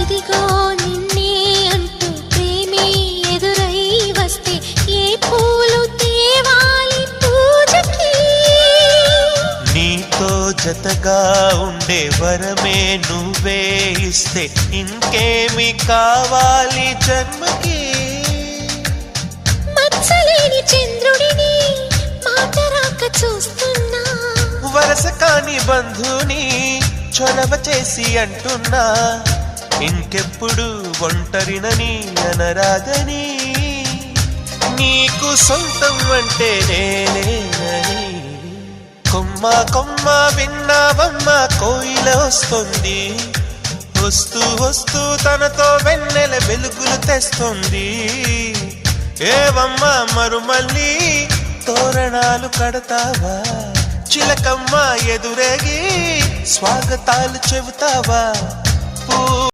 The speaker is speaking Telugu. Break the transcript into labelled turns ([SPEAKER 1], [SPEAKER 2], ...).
[SPEAKER 1] ఇదిగో నిన్నే అంటూ ప్రేమే ఎదురై వస్తే ఏ పూలు తేవాలి పూజకి?
[SPEAKER 2] నీతో జతగా ఉండే వరమే నువ్వే ఇస్తే ఇంకేమి కావాలి జన్మకి?
[SPEAKER 1] మచ్చలేని చంద్రుడిని మాట రాక చూస్తున్నా,
[SPEAKER 2] వరస కాని బంధుని చొరవ చేసి అంటున్నా, ఇంకెప్పుడు ఒంటరినని అనరాదని, నీకు సొంతం అంటే నేనేనని. కొమ్మ కొమ్మ విన్నావమ్మ కోయిల వస్తుంది, వస్తూ వస్తూ తనతో వెన్నెల వెలుగులు తెస్తుంది. ఏవమ్మ మరుమల్లి తోరణాలు కడతావా, చిలకమ్మ ఎదురేగి స్వాగతాలు చెబుతావా?